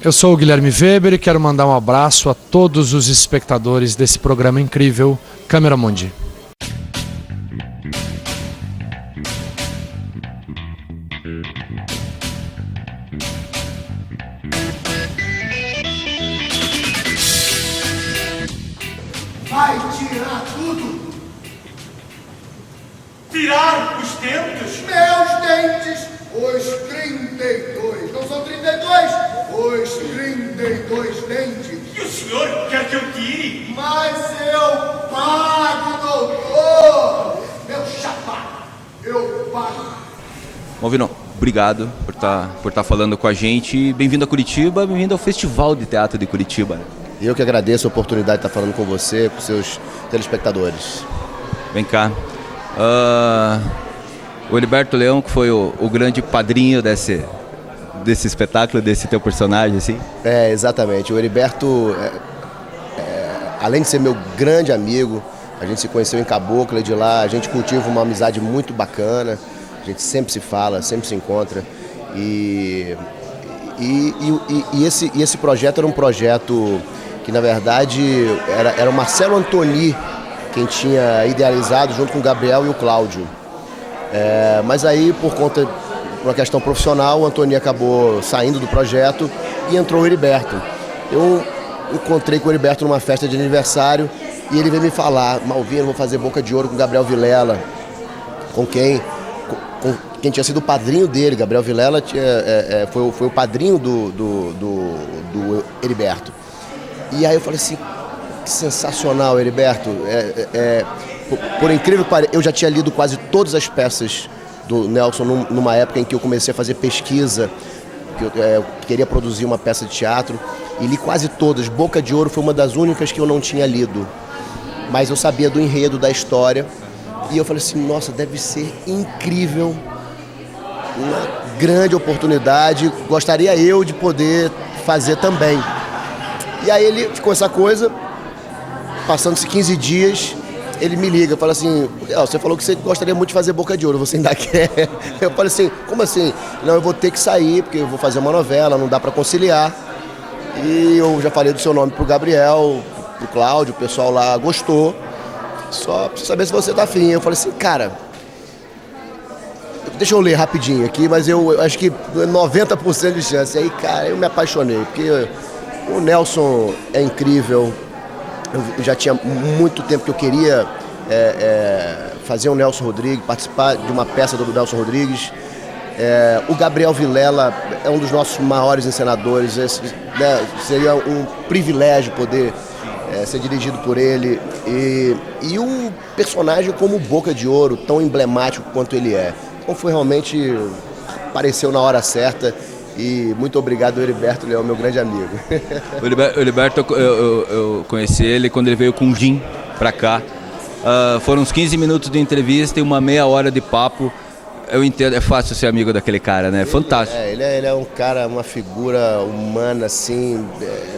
Eu sou o Guilherme Weber e quero mandar um abraço a todos os espectadores desse programa incrível, Câmera Mundi. Vai tirar tudo? Tirar os dentes? Meus dentes, os 32. Não são 32? Os 32 dentes. E o senhor quer que eu tire? Mas eu pago, doutor. Meu chapa, eu pago. Malvino, obrigado por estar falando com a gente. Bem-vindo a Curitiba, bem-vindo ao Festival de Teatro de Curitiba. Eu que agradeço a oportunidade de estar falando com você, com seus telespectadores. Vem cá. O Heriberto Leão, que foi o grande padrinho desse espetáculo, desse teu personagem, assim? Exatamente. O Heriberto, além de ser meu grande amigo, a gente se conheceu em Cabocla, de lá a gente cultiva uma amizade muito bacana, a gente sempre se fala, sempre se encontra. E esse projeto era um projeto que, na verdade, era o Marcelo Antoni quem tinha idealizado junto com o Gabriel e o Cláudio. Mas aí, por conta de uma questão profissional, o Antoni acabou saindo do projeto e entrou o Heriberto. Eu encontrei com o Heriberto numa festa de aniversário e ele veio me falar: Malvino, vou fazer Boca de Ouro com o Gabriel Vilela, com quem tinha sido o padrinho dele. Gabriel Vilela foi o padrinho do Heriberto. E aí eu falei assim: que sensacional, Heriberto. Por incrível que pareça, eu já tinha lido quase todas as peças do Nelson numa época em que eu comecei a fazer pesquisa, que eu queria produzir uma peça de teatro, e li quase todas. Boca de Ouro foi uma das únicas que eu não tinha lido, mas eu sabia do enredo, da história, e eu falei assim: nossa, deve ser incrível, uma grande oportunidade, gostaria eu de poder fazer também. E aí ele ficou essa coisa, passando-se 15 dias, ele me liga, fala assim: você falou que você gostaria muito de fazer Boca de Ouro, você ainda quer? Eu falei assim: como assim? Não, eu vou ter que sair, porque eu vou fazer uma novela, não dá para conciliar. E eu já falei do seu nome pro Gabriel, pro Cláudio, o pessoal lá gostou, só preciso saber se você tá afim. Eu falei assim: cara, deixa eu ler rapidinho aqui, mas eu acho que 90% de chance. Aí, cara, eu me apaixonei, porque o Nelson é incrível. Eu já tinha muito tempo que eu queria fazer o Nelson Rodrigues, participar de uma peça do Nelson Rodrigues. O Gabriel Vilela é um dos nossos maiores encenadores. Seria um privilégio poder ser dirigido por ele. E um personagem como Boca de Ouro, tão emblemático quanto ele é. Então realmente apareceu na hora certa. E muito obrigado, Heriberto Leão, meu grande amigo. O Heriberto, eu conheci ele quando ele veio com o Jim pra cá. Foram uns 15 minutos de entrevista e uma meia hora de papo. Eu entendo, é fácil ser amigo daquele cara, né? Fantástico. Ele é um cara, uma figura humana, assim.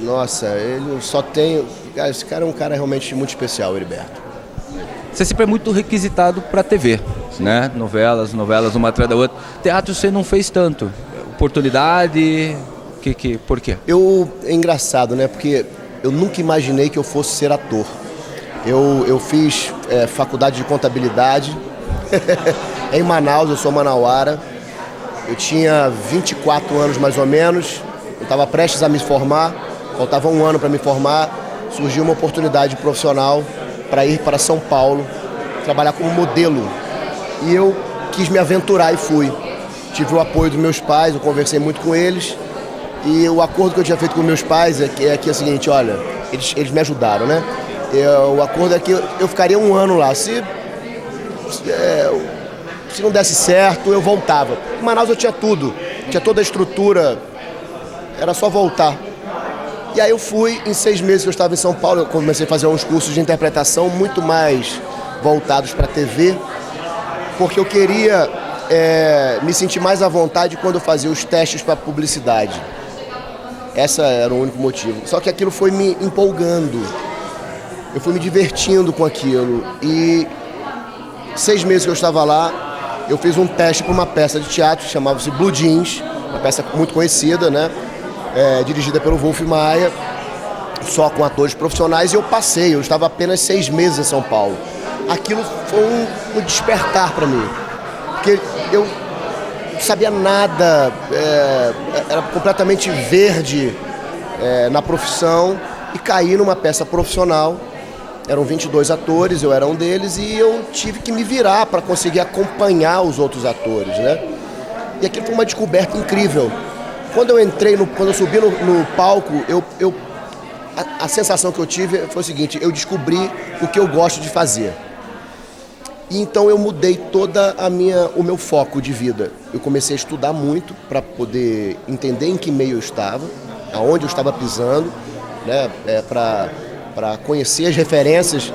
Nossa, ele só tem... Cara, esse cara é um cara realmente muito especial, o Heriberto. Você sempre é muito requisitado pra TV, né? Novelas, uma atrás da outra. Teatro você não fez tanto. Oportunidade, por quê? É engraçado, né? Porque eu nunca imaginei que eu fosse ser ator. Eu fiz faculdade de contabilidade em Manaus, eu sou manauara. Eu tinha 24 anos mais ou menos, eu estava prestes a me formar, faltava um ano para me formar. Surgiu uma oportunidade profissional para ir para São Paulo, trabalhar como modelo. E eu quis me aventurar e fui. Tive o apoio dos meus pais, eu conversei muito com eles. E o acordo que eu tinha feito com meus pais é que é o seguinte: olha, eles me ajudaram, né? O acordo é que eu ficaria um ano lá. Se não desse certo, eu voltava. Em Manaus eu tinha tudo, tinha toda a estrutura, era só voltar. E aí eu fui, em 6 meses que eu estava em São Paulo, eu comecei a fazer uns cursos de interpretação muito mais voltados para a TV, porque eu queria me sentir mais à vontade quando eu fazia os testes para publicidade. Esse era o único motivo. Só que aquilo foi me empolgando. Eu fui me divertindo com aquilo. E 6 meses que eu estava lá, eu fiz um teste para uma peça de teatro que chamava-se Blue Jeans, uma peça muito conhecida, né? dirigida pelo Wolf Maia, só com atores profissionais, e eu estava apenas 6 meses em São Paulo. Aquilo foi um despertar para mim, porque eu não sabia nada, era completamente verde na profissão, e caí numa peça profissional. Eram 22 atores, eu era um deles, e eu tive que me virar para conseguir acompanhar os outros atores, né? E aquilo foi uma descoberta incrível. Quando eu subi no palco, a sensação que eu tive foi o seguinte: eu descobri o que eu gosto de fazer. E então eu mudei o meu foco de vida. Eu comecei a estudar muito para poder entender em que meio eu estava, aonde eu estava pisando, né? Para conhecer as referências,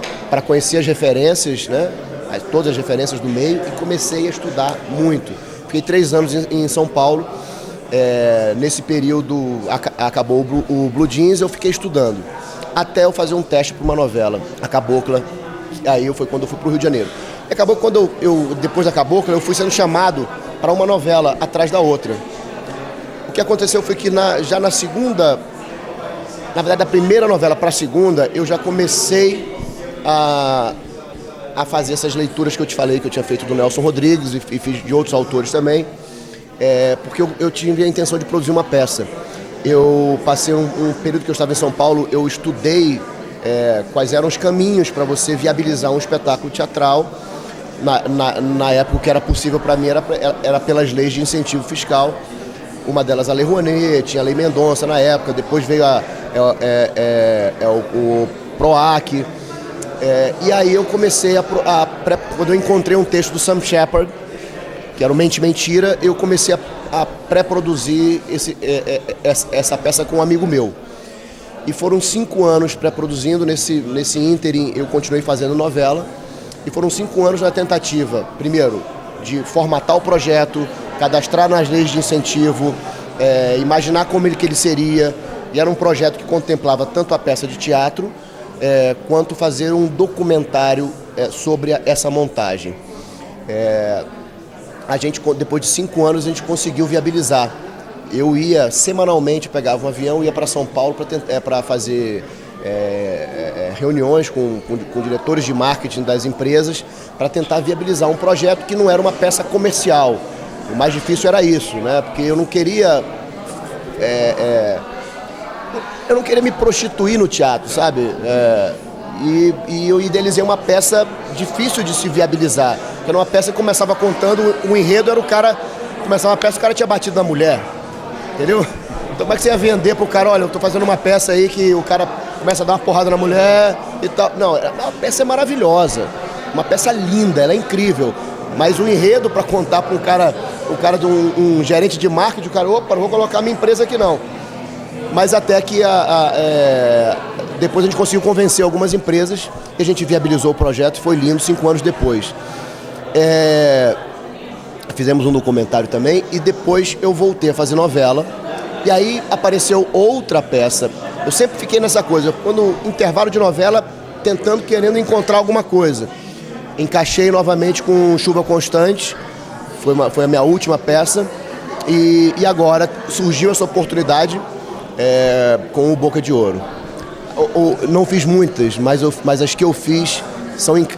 né? Todas as referências do meio, e comecei a estudar muito. Fiquei 3 anos em São Paulo. Nesse período acabou o Blue Jeans, eu fiquei estudando até eu fazer um teste para uma novela, a Cabocla. Aí foi quando eu fui para o Rio de Janeiro. E acabou quando depois da Cabocla, eu fui sendo chamado para uma novela atrás da outra. O que aconteceu foi que já na segunda, na verdade da primeira novela para a segunda, eu já comecei a fazer essas leituras que eu te falei, que eu tinha feito do Nelson Rodrigues e fiz de outros autores também. Porque eu tive a intenção de produzir uma peça. Eu passei um período que eu estava em São Paulo, eu estudei quais eram os caminhos para você viabilizar um espetáculo teatral. Na época, o que era possível para mim era pelas leis de incentivo fiscal. Uma delas a Lei Rouanet, tinha a Lei Mendonça na época, depois veio o PROAC. E aí eu comecei quando eu encontrei um texto do Sam Shepard, que era o Mente Mentira, eu comecei a pré-produzir essa peça com um amigo meu. E foram 5 anos pré-produzindo, nesse ínterim eu continuei fazendo novela, e foram 5 anos na tentativa, primeiro, de formatar o projeto, cadastrar nas leis de incentivo, imaginar como que ele seria, e era um projeto que contemplava tanto a peça de teatro, quanto fazer um documentário sobre essa montagem. Depois de 5 anos, a gente conseguiu viabilizar. Eu ia semanalmente, pegava um avião, ia para São Paulo para fazer reuniões com diretores de marketing das empresas, para tentar viabilizar um projeto que não era uma peça comercial. O mais difícil era isso, né? Porque eu não queria me prostituir no teatro, sabe? E eu idealizei uma peça difícil de se viabilizar, que era uma peça que começava contando, o enredo era o cara, começava uma peça, o cara tinha batido na mulher, entendeu? Então como é que você ia vender pro cara, olha, eu tô fazendo uma peça aí que o cara começa a dar uma porrada na mulher e tal. Não, a peça é maravilhosa, uma peça linda, ela é incrível, mas o enredo para contar para o cara de um gerente de marketing, o cara, opa, não vou colocar minha empresa aqui não. Mas até que depois a gente conseguiu convencer algumas empresas e a gente viabilizou o projeto, foi lindo, 5 anos depois. Fizemos um documentário também e depois eu voltei a fazer novela e aí apareceu outra peça. Eu sempre fiquei nessa coisa, quando intervalo de novela, querendo encontrar alguma coisa. Encaixei novamente com Chuva Constante, foi a minha última peça e agora surgiu essa oportunidade com o Boca de Ouro. Não fiz muitas, mas as que eu fiz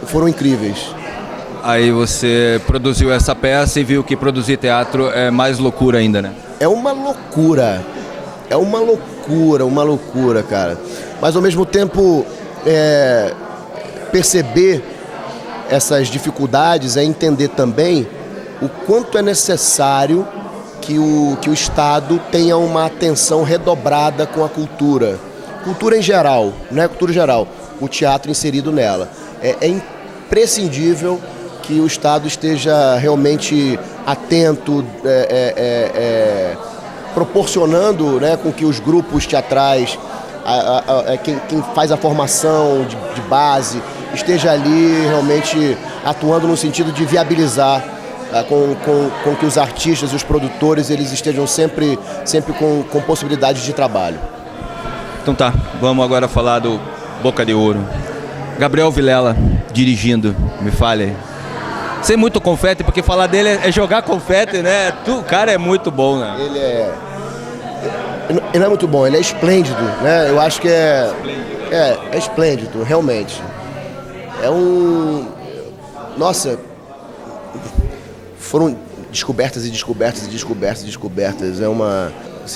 foram incríveis. Aí você produziu essa peça e viu que produzir teatro é mais loucura ainda, né? É uma loucura, cara. Mas ao mesmo tempo, perceber essas dificuldades é entender também o quanto é necessário que o Estado tenha uma atenção redobrada com a cultura. Cultura em geral, não é cultura geral, o teatro inserido nela. É imprescindível que o Estado esteja realmente atento, proporcionando, né, com que os grupos teatrais, quem faz a formação de base, esteja ali realmente atuando no sentido de viabilizar com que os artistas e os produtores eles estejam sempre com possibilidades de trabalho. Então tá, vamos agora falar do Boca de Ouro. Gabriel Vilela dirigindo, me fale aí. Sem muito confete, porque falar dele é jogar confete, né? O cara é muito bom, né? Ele não é muito bom, ele é esplêndido, né? Eu acho que é esplêndido, realmente. Nossa, foram descobertas e descobertas e descobertas e descobertas.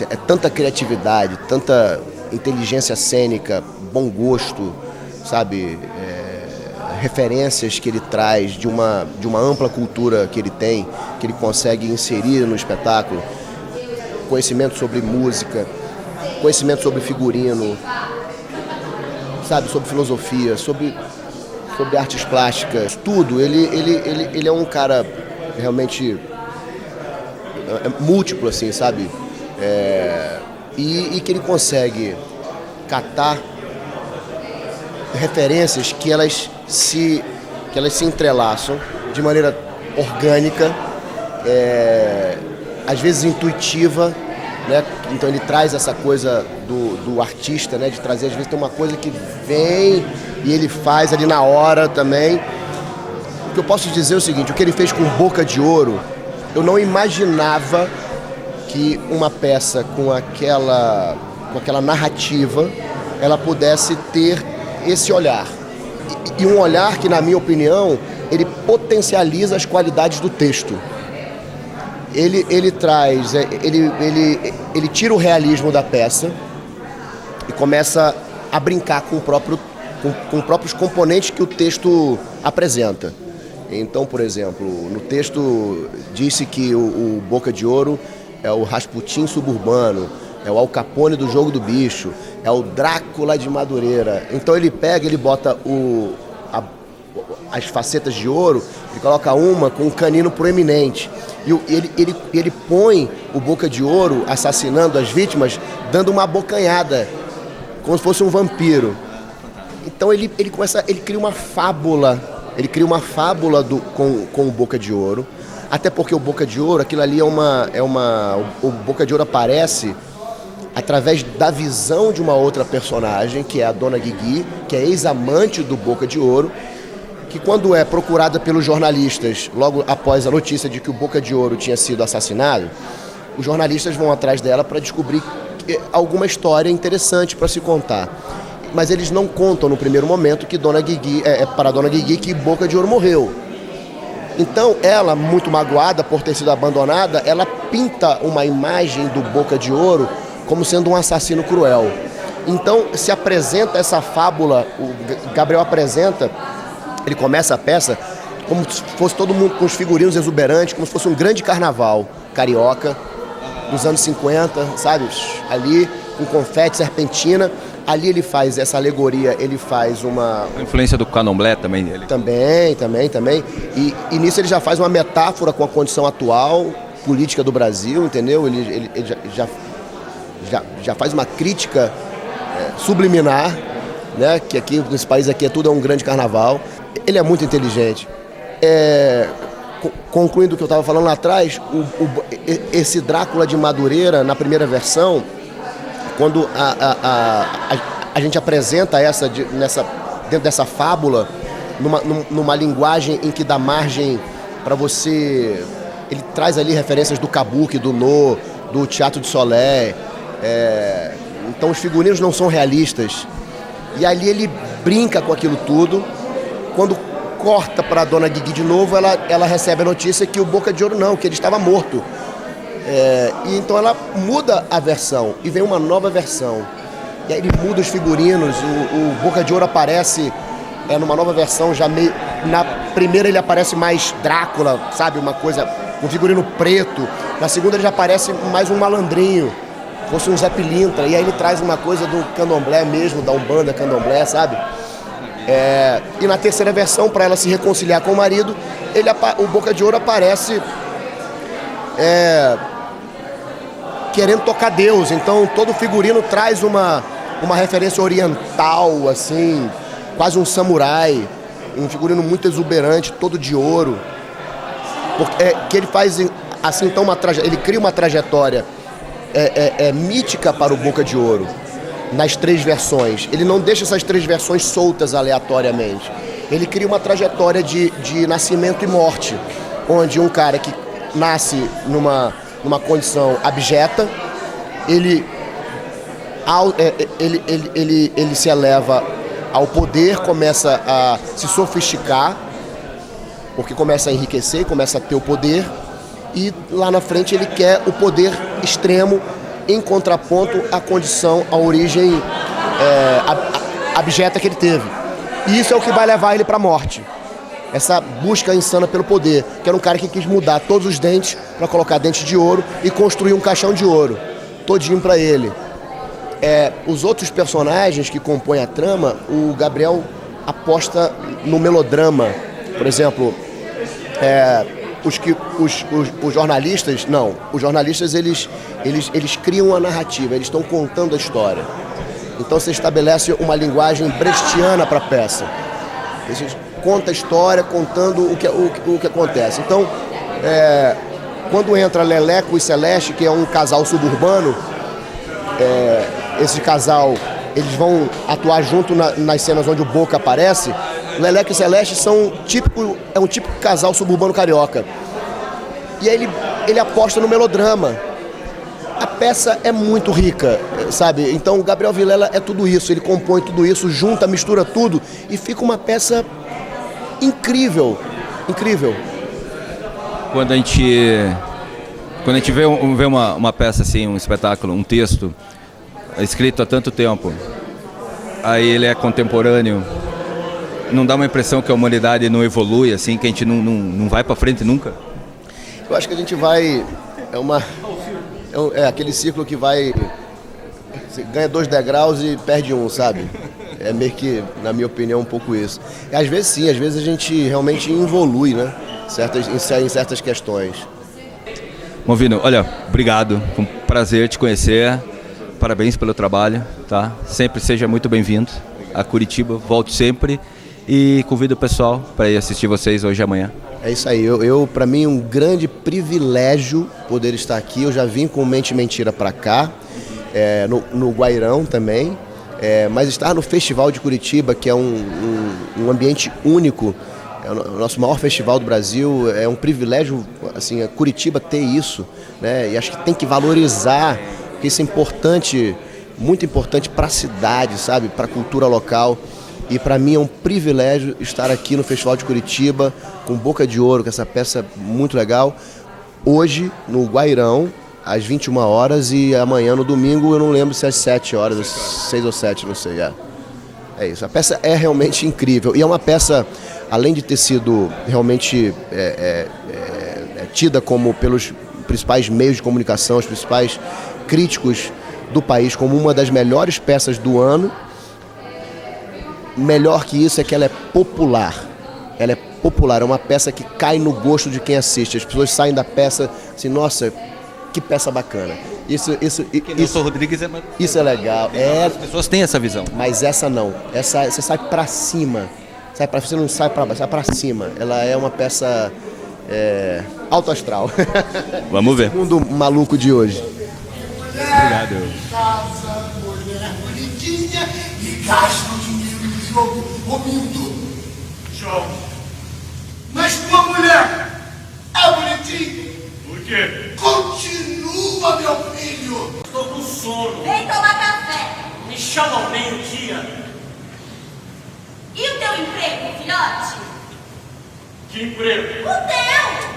É tanta criatividade, tanta inteligência cênica, bom gosto, sabe? Referências que ele traz de uma ampla cultura que ele tem, que ele consegue inserir no espetáculo. Conhecimento sobre música, conhecimento sobre figurino, sabe? Sobre filosofia, sobre artes plásticas, tudo. Ele é um cara realmente múltiplo, assim, sabe? E que ele consegue catar referências que elas se entrelaçam de maneira orgânica, às vezes intuitiva, né? Então ele traz essa coisa do artista, né? De trazer, às vezes tem uma coisa que vem e ele faz ali na hora também. O que eu posso dizer é o seguinte: o que ele fez com Boca de Ouro, eu não imaginava que uma peça com aquela narrativa ela pudesse ter esse olhar. E um olhar que, na minha opinião, ele potencializa as qualidades do texto. Ele traz, ele tira o realismo da peça e começa a brincar com os próprios componentes que o texto apresenta. Então, por exemplo, no texto disse que o Boca de Ouro é o Rasputin suburbano, é o Al Capone do Jogo do Bicho, é o Drácula de Madureira. Então ele pega, ele bota as facetas de ouro, ele coloca uma com um canino proeminente. E ele põe o Boca de Ouro assassinando as vítimas, dando uma abocanhada, como se fosse um vampiro. Então ele cria uma fábula, com o Boca de Ouro, até porque o Boca de Ouro, aquilo ali o Boca de Ouro aparece através da visão de uma outra personagem, que é a Dona Guigui, que é ex-amante do Boca de Ouro, que quando é procurada pelos jornalistas, logo após a notícia de que o Boca de Ouro tinha sido assassinado, os jornalistas vão atrás dela para descobrir alguma história interessante para se contar. Mas eles não contam no primeiro momento que para a Dona Guigui que Boca de Ouro morreu. Então ela, muito magoada por ter sido abandonada, ela pinta uma imagem do Boca de Ouro como sendo um assassino cruel. Então se apresenta essa fábula, o Gabriel apresenta, ele começa a peça como se fosse todo mundo com os figurinos exuberantes, como se fosse um grande carnaval carioca dos anos 50, sabe? Ali, com confete, serpentina. Ali ele faz essa alegoria, ele faz uma... A influência do candomblé também dele. Também. E nisso ele já faz uma metáfora com a condição atual, política do Brasil, entendeu? Ele já faz uma crítica subliminar, né? Que aqui, nesse país aqui, tudo é um grande carnaval. Ele é muito inteligente. Concluindo o que eu estava falando lá atrás, esse Drácula de Madureira, na primeira versão, quando a gente apresenta dentro dessa fábula, numa linguagem em que dá margem para você... Ele traz ali referências do Kabuki, do No, do Teatro de Solé. Então os figurinos não são realistas. E ali ele brinca com aquilo tudo. Quando corta para a Dona Guigui de novo, ela recebe a notícia que o Boca de Ouro não, que ele estava morto. E então ela muda a versão e vem uma nova versão. E aí ele muda os figurinos, o Boca de Ouro aparece numa nova versão, já meio... Na primeira ele aparece mais Drácula, sabe? Uma coisa com figurino preto. Na segunda ele já aparece mais um malandrinho, fosse um Zé Pilintra. E aí ele traz uma coisa do candomblé mesmo, da Umbanda candomblé, sabe? E na terceira versão, para ela se reconciliar com o marido, o Boca de Ouro aparece querendo tocar Deus. Então todo figurino traz uma referência oriental, assim, quase um samurai, um figurino muito exuberante, todo de ouro. Que ele faz assim, então ele cria uma trajetória mítica para o Boca de Ouro. Nas três versões. Ele não deixa essas três versões soltas aleatoriamente. Ele cria uma trajetória de nascimento e morte, onde um cara que nasce numa condição abjeta, ele ele se eleva ao poder, começa a se sofisticar, porque começa a enriquecer e começa a ter o poder, e lá na frente ele quer o poder extremo em contraponto à condição, à origem abjeta que ele teve. E isso é o que vai levar ele para a morte. Essa busca insana pelo poder, que era um cara que quis mudar todos os dentes para colocar dentes de ouro e construir um caixão de ouro, todinho para ele. Os outros personagens que compõem a trama, o Gabriel aposta no melodrama. Por exemplo, os jornalistas, não. Os jornalistas, eles criam a narrativa, eles estão contando a história. Então você estabelece uma linguagem brechtiana para a peça. Você conta a história contando o que acontece. Então, quando entra Leleco e Celeste, que é um casal suburbano, esse casal, eles vão atuar junto nas cenas onde o Boca aparece. Leleco e Celeste é um típico casal suburbano carioca. E aí ele aposta no melodrama. A peça é muito rica, sabe? Então o Gabriel Vilela é tudo isso, ele compõe tudo isso, junta, mistura tudo e fica uma peça incrível, incrível. Quando a gente vê uma peça assim, um espetáculo, um texto escrito há tanto tempo, aí ele é contemporâneo, não dá uma impressão que a humanidade não evolui, assim, que a gente não vai para frente nunca? Eu acho que a gente vai... É aquele ciclo que vai... Você ganha 2 degraus e perde 1, sabe? É meio que, na minha opinião, um pouco isso. E às vezes sim, às vezes a gente realmente evolui, né? Em certas questões. Movino, olha, obrigado. Foi um prazer te conhecer. Parabéns pelo trabalho, tá? Sempre seja muito bem-vindo a Curitiba. Volte sempre e convido o pessoal para ir assistir vocês hoje e amanhã. É isso aí, para mim um grande privilégio poder estar aqui. Eu já vim com Mente Mentira para cá, no Guairão também, mas estar no Festival de Curitiba, que é um ambiente único, é o nosso maior festival do Brasil, é um privilégio, assim, a Curitiba ter isso, né? E acho que tem que valorizar, porque isso é importante, muito importante para a cidade, sabe, para a cultura local. E para mim é um privilégio estar aqui no Festival de Curitiba, com Boca de Ouro, com essa peça muito legal. Hoje, no Guairão, às 21 horas, e amanhã, no domingo, eu não lembro se é às 7 horas, 6 ou 7, não sei. É isso, a peça é realmente incrível. E é uma peça, além de ter sido realmente tida como pelos principais meios de comunicação, os principais críticos do país, como uma das melhores peças do ano, melhor que isso é que ela é popular. Ela é popular, é uma peça que cai no gosto de quem assiste. As pessoas saem da peça assim, nossa, que peça bacana. Isso Rodrigues isso é legal. As pessoas têm essa visão. Mas essa não. Essa você sai pra cima. Você não sai pra baixo, sai pra cima. Ela é uma peça alto astral. Vamos ver. Mundo maluco de hoje. Obrigado. Casa, mulher bonitinha e gasta o dinheiro do jogo, ouvindo. João, Mas tua mulher é bonitinha. por quê? Continua, meu filho. Estou com sono. Vem tomar café. Me chama ao meio-dia. E o teu emprego, filhote? Que emprego? O teu!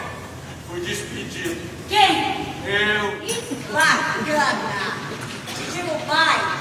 Fui despedido. Quem? Eu. Que bacana! Digo, pai,